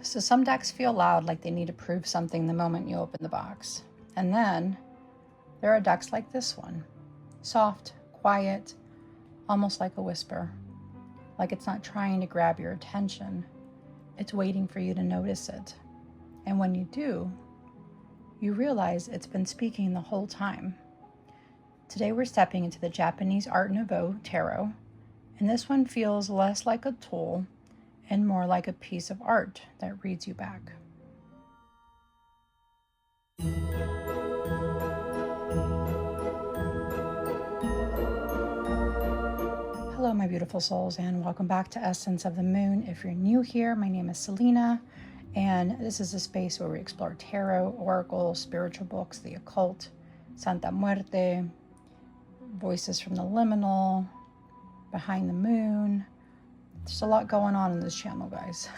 So some decks feel loud, like they need to prove something the moment you open the box. And then there are decks like this one. Soft, quiet, almost like a whisper. Like it's not trying to grab your attention. It's waiting for you to notice it. And when you do, you realize it's been speaking the whole time. Today we're stepping into the Japanese Art Nouveau Tarot, and this one feels less like a tool and more like a piece of art that reads you back. Hello, my beautiful souls, and welcome back to Essence of the Moon. If you're new here, my name is Selena, and this is a space where we explore tarot, oracle, spiritual books, the occult, Santa Muerte, voices from the liminal, behind the moon. There's a lot going on in this channel, guys.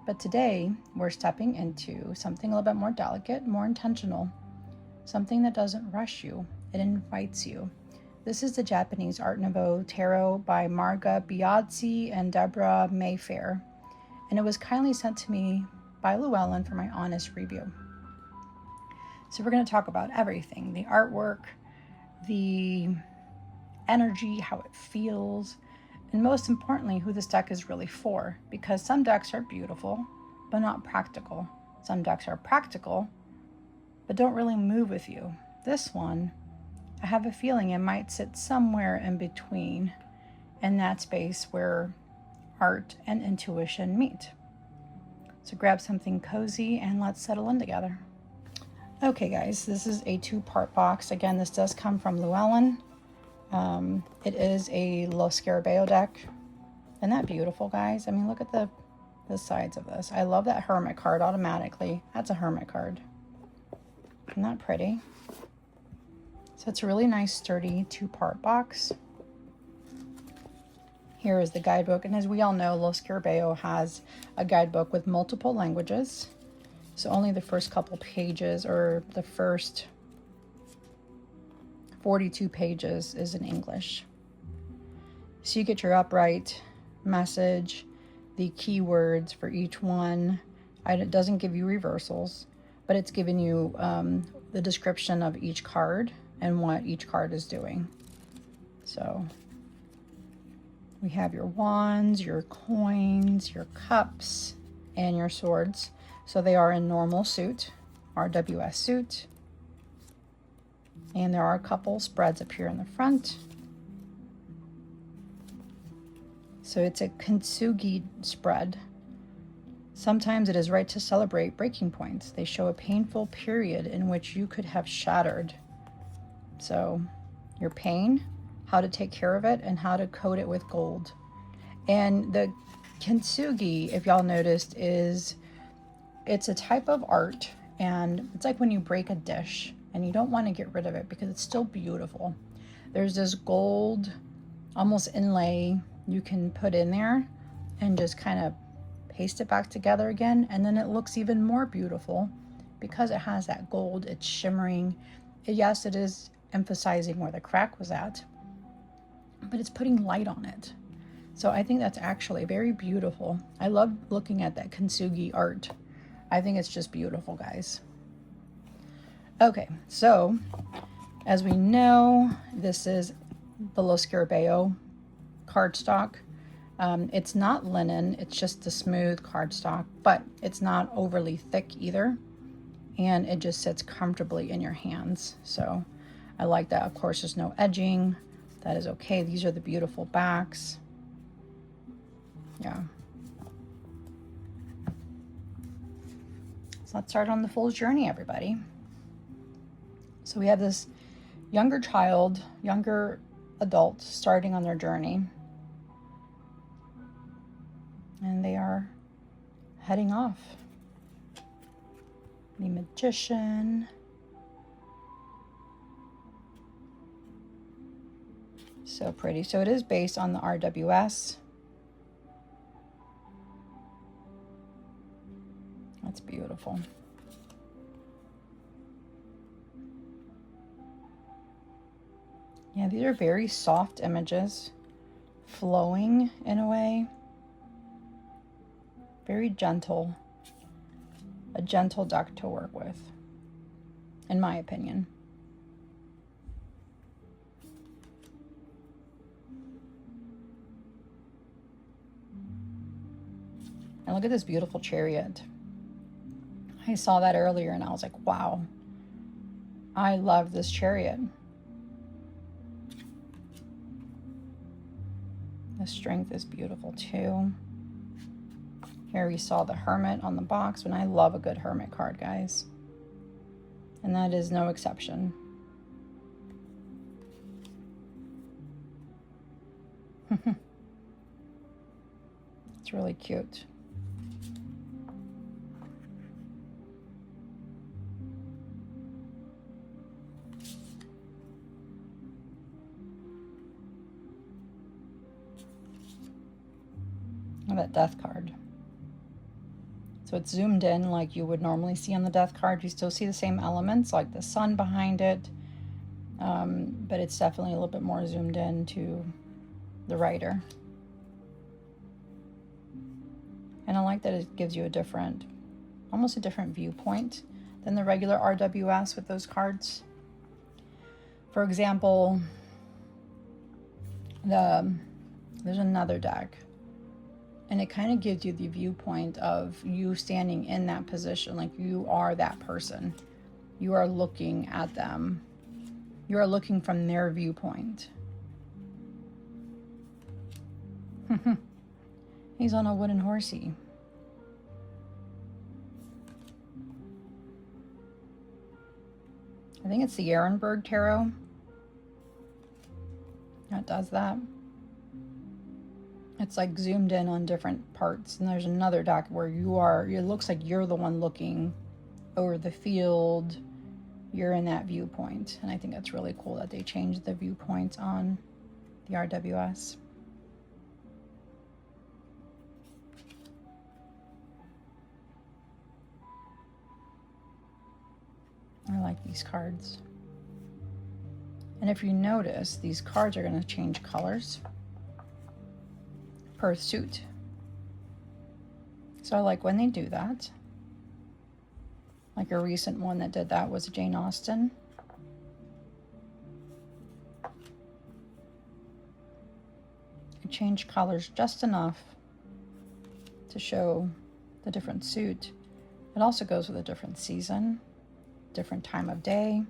But today we're stepping into something a little bit more delicate, more intentional, something that doesn't rush you. It invites you. This is the Japanese Art Nouveau Tarot by Marga, Biazzi, and Debora Mayfair. And it was kindly sent to me by Llewellyn for my honest review. So we're going to talk about everything: the artwork, the energy, how it feels, and most importantly, who this deck is really for. Because some decks are beautiful, but not practical. Some decks are practical, but don't really move with you. This one, I have a feeling it might sit somewhere in between, in that space where art and intuition meet. So grab something cozy and let's settle in together. Okay, guys, this is a 2-part box. Again, this does come from Llewellyn. It is a Lo Scarabeo deck. Isn't that beautiful, guys? I mean, look at the sides of this. I love that Hermit card automatically. That's a Hermit card. Isn't that pretty? So it's a really nice, sturdy 2-part box. Here is the guidebook. And as we all know, Lo Scarabeo has a guidebook with multiple languages. So only the first couple pages, or the first 42 pages, is in English. So you get your upright message, the keywords for each one. It doesn't give you reversals, but it's giving you the description of each card and what each card is doing. So we have your wands, your coins, your cups, and your swords. So they are in normal suit, RWS suit. And there are a couple spreads up here in the front. So it's a Kintsugi spread. Sometimes it is right to celebrate breaking points. They show a painful period in which you could have shattered. So your pain, how to take care of it, and how to coat it with gold. And the Kintsugi, if y'all noticed, it's a type of art, and it's like when you break a dish and you don't want to get rid of it because it's still beautiful. There's this gold, almost inlay you can put in there and just kind of paste it back together again, and then it looks even more beautiful because it has that gold. It's shimmering. Yes, it is emphasizing where the crack was at, but it's putting light on it. So I think that's actually very beautiful. I love looking at that Kintsugi art. I think it's just beautiful, guys. Okay, so as we know, this is the Lo Scarabeo cardstock. It's not linen, it's just a smooth cardstock, but it's not overly thick either, and it just sits comfortably in your hands. So I like that. Of course, there's no edging. That is okay. These are the beautiful backs. Yeah. So let's start on the Fool's Journey, everybody. So we have this younger child, younger adult starting on their journey. And they are heading off. The Magician. So pretty. So it is based on the RWS. That's beautiful. Yeah, these are very soft images, flowing in a way. Very gentle. a gentle deck to work with, in my opinion. And look at this beautiful Chariot. I saw that earlier and I was like, wow, I love this Chariot. The strength is beautiful too. Here we saw the Hermit on the box, and I love a good Hermit card, guys. And that is no exception. It's really cute. And that Death card. So it's zoomed in like you would normally see on the Death card. You still see the same elements, like the sun behind it, but it's definitely a little bit more zoomed in to the writer. And I like that it gives you a different, almost a different viewpoint than the regular RWS with those cards. For example, there's another deck, and it kind of gives you the viewpoint of you standing in that position, like you are that person. You are looking at them. You are looking from their viewpoint. He's on a wooden horsey. I think it's the Ehrenberg Tarot that does that. It's like zoomed in on different parts. And there's another deck where it looks like you're the one looking over the field. You're in that viewpoint. And I think that's really cool that they changed the viewpoints on the RWS. I like these cards. And if you notice, these cards are going to change colors per suit. So I like when they do that. Like a recent one that did that was Jane Austen. It changed colors just enough to show the different suit. It also goes with a different season, different time of day.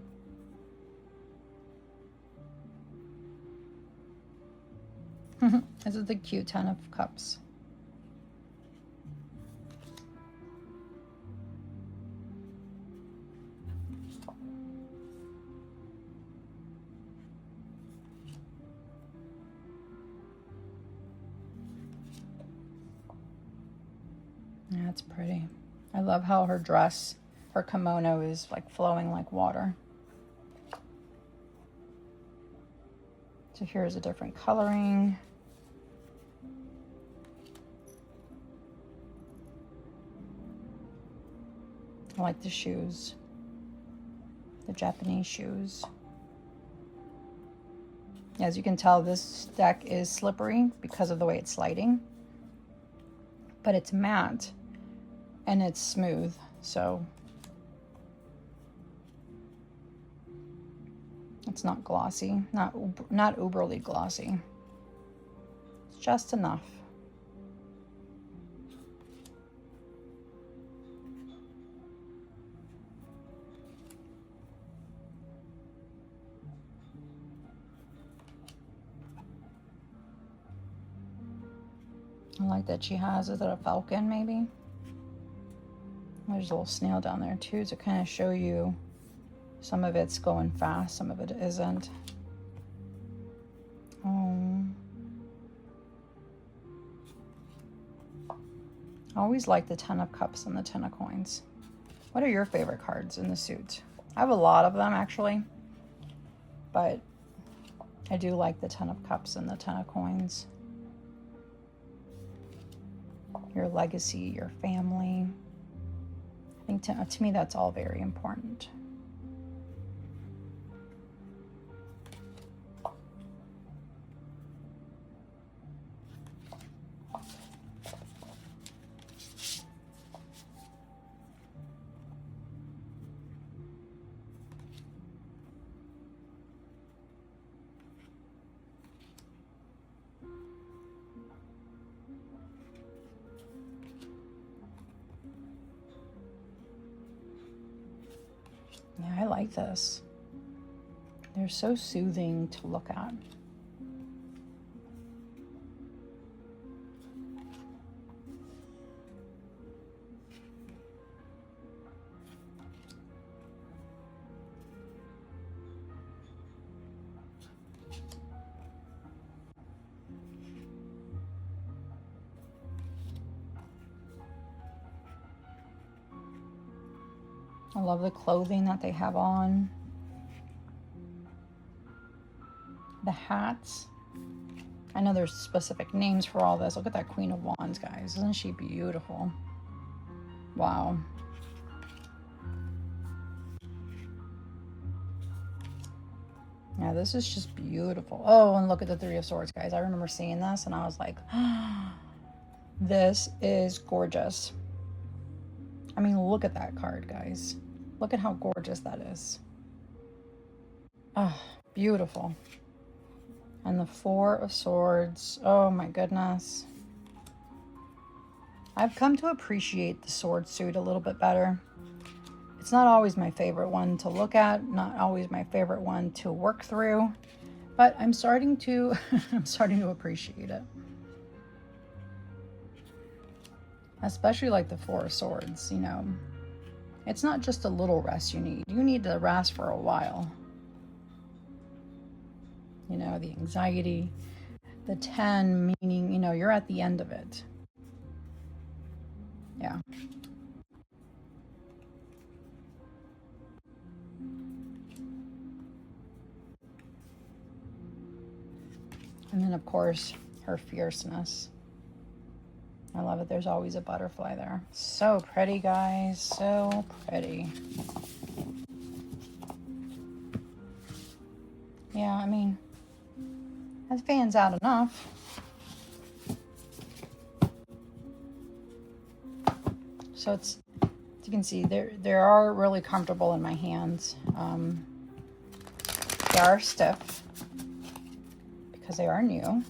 This is the cute Ten of Cups. Yeah, that's pretty. I love how her dress, her kimono is like flowing like water. So here's a different coloring. I like the shoes, the Japanese shoes. As you can tell, this deck is slippery because of the way it's sliding, but it's matte and it's smooth, so it's not glossy, not uberly glossy. It's just enough. I like that she has, is it a falcon maybe? There's a little snail down there too to kind of show you some of it's going fast, some of it isn't. I always like the Ten of Cups and the Ten of Coins. What are your favorite cards in the suit? I have a lot of them actually, but I do like the Ten of Cups and the Ten of Coins. Your legacy, your family. I think to me that's all very important. Yeah, I like this. They're so soothing to look at. I love the clothing that they have on. The hats. I know there's specific names for all this. Look at that Queen of Wands, guys. Isn't she beautiful? Wow. Yeah, this is just beautiful. Oh, and look at the Three of Swords, guys. I remember seeing this and I was like, this is gorgeous. I mean, look at that card, guys. Look at how gorgeous that is. Oh, beautiful. And the Four of Swords. Oh my goodness. I've come to appreciate the sword suit a little bit better. It's not always my favorite one to look at, not always my favorite one to work through, but I'm starting to appreciate it. Especially like the Four of Swords, you know. It's not just a little rest you need. You need to rest for a while. You know, the anxiety, the 10 meaning, you know, you're at the end of it. Yeah. And then, of course, her fierceness. I love it. There's always a butterfly there. So pretty, guys. So pretty. Yeah, I mean, that fans out enough. So it's, as you can see, they are really comfortable in my hands. They are stiff because they are new,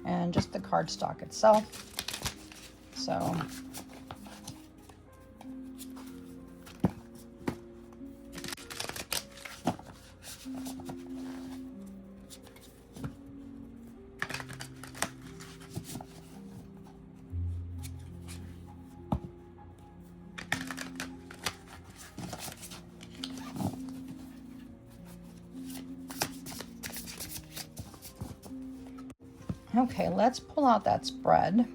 and just the cardstock itself. So okay, let's pull out that spread.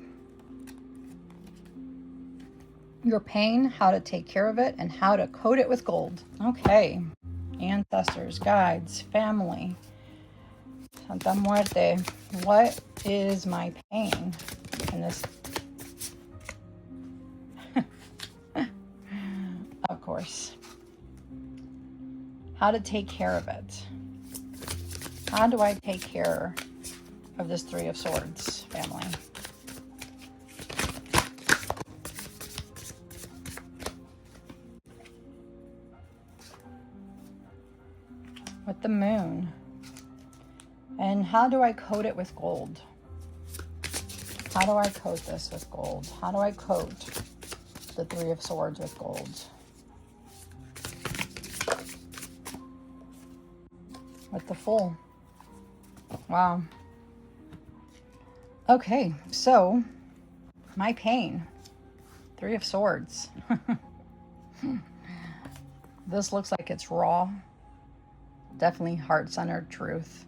Your pain, how to take care of it, and how to coat it with gold. Okay, ancestors, guides, family, Santa Muerte. What is my pain in this? Of course. How to take care of it. How do I take care of this Three of Swords family? With the Moon. And how do I coat it with gold? How do I coat this with gold? How do I coat the Three of Swords with gold? With the Fool. Wow. Okay, so my pain. Three of Swords. This looks like it's raw. Definitely heart-centered truth.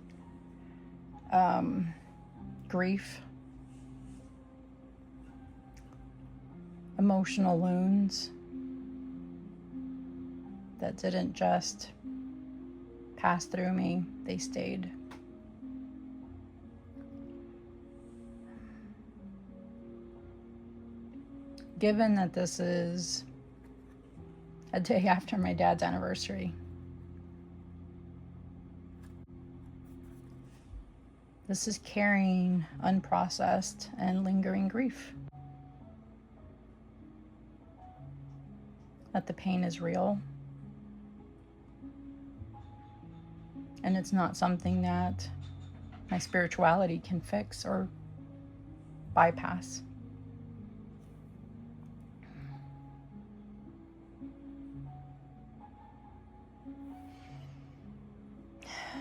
Grief. Emotional wounds that didn't just pass through me, they stayed. Given that this is a day after my dad's anniversary, this is carrying unprocessed and lingering grief. That the pain is real. And it's not something that my spirituality can fix or bypass.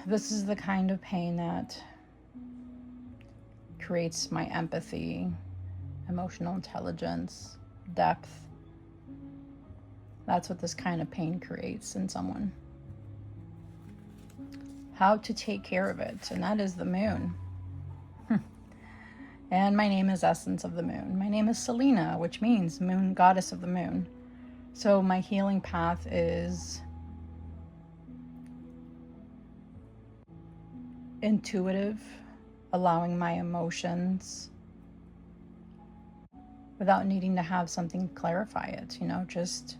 this is the kind of pain that creates my empathy, emotional intelligence, depth. That's what this kind of pain creates in someone. How to take care of it, and that is the moon. And my name is Essence of the Moon. My name is Selena, which means moon, goddess of the moon. So my healing path is intuitive, allowing my emotions without needing to have something clarify it, you know, just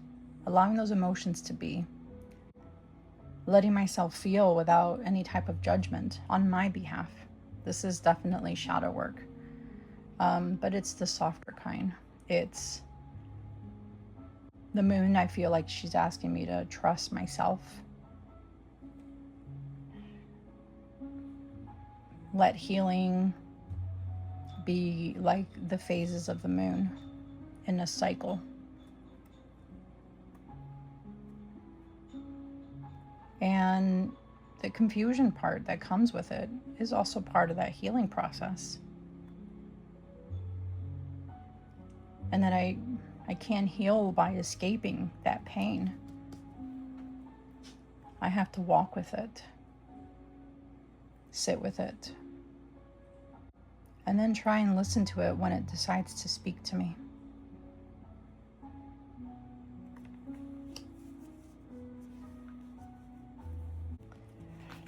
allowing those emotions to be. Letting myself feel without any type of judgment on my behalf. This is definitely shadow work. But it's the softer kind. It's the moon. I feel like she's asking me to trust myself. Let healing be like the phases of the moon in a cycle. And the confusion part that comes with it is also part of that healing process. And that I can't heal by escaping that pain. I have to walk with it, sit with it, and then try and listen to it when it decides to speak to me.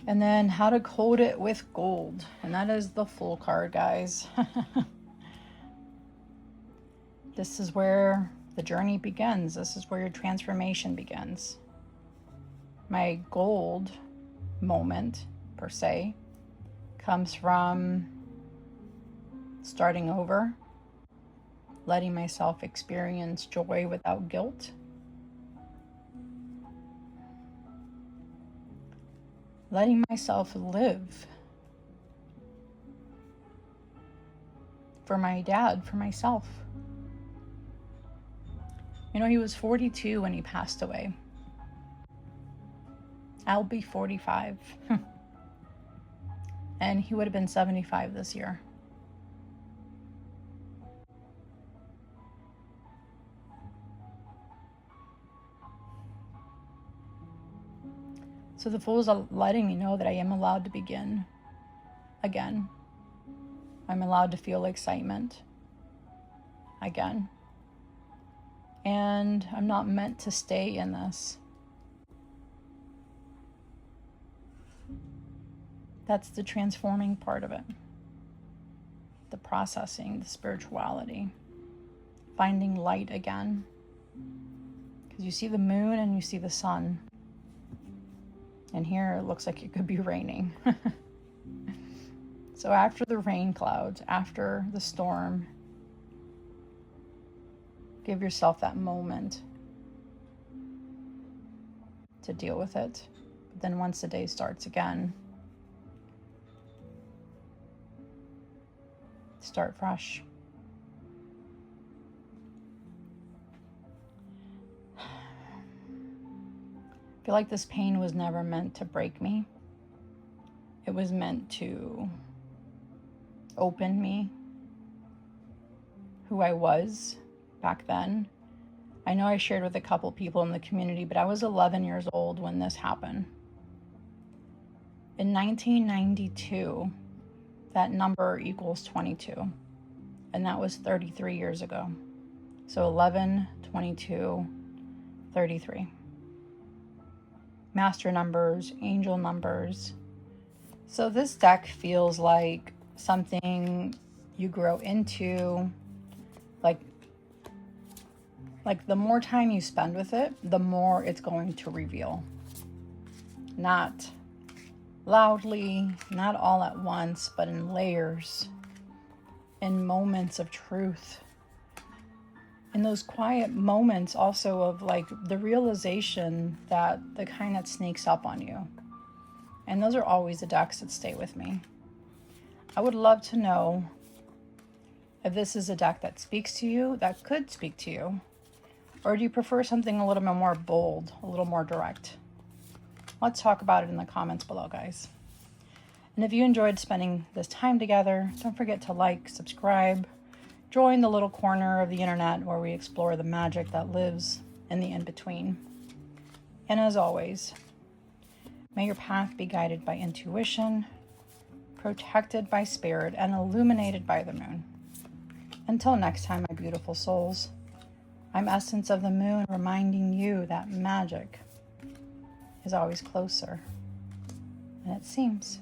And then how to coat it with gold. And that is the Fool card, guys. This is where the journey begins. This is where your transformation begins. My gold moment, per se, comes from starting over, letting myself experience joy without guilt, letting myself live for my dad, for myself. You know, he was 42 when he passed away. I'll be 45. And he would have been 75 this year. So the Fool is letting me know that I am allowed to begin again. I'm allowed to feel excitement again. And I'm not meant to stay in this. That's the transforming part of it. The processing, the spirituality, finding light again. Because you see the moon and you see the sun. And here it looks like it could be raining. So after the rain clouds, after the storm, give yourself that moment to deal with it. But then once the day starts again, start fresh. I feel like this pain was never meant to break me. It was meant to open me, who I was back then. I know I shared with a couple people in the community, but I was 11 years old when this happened. In 1992, that number equals 22, and that was 33 years ago. So 11, 22, 33. Master numbers, angel numbers. So this deck feels like something you grow into, like the more time you spend with it, the more it's going to reveal. Not loudly, not all at once, but in layers, in moments of truth. In those quiet moments also of like the realization that the kind that sneaks up on you. And those are always the decks that stay with me. I would love to know if this is a deck that speaks to you, that could speak to you. Or do you prefer something a little bit more bold, a little more direct? Let's talk about it in the comments below, guys. And if you enjoyed spending this time together, don't forget to like, subscribe, join the little corner of the internet where we explore the magic that lives in the in-between. And as always, may your path be guided by intuition, protected by spirit, and illuminated by the moon. Until next time, my beautiful souls, I'm Essence of the Moon, reminding you that magic is always closer than it seems.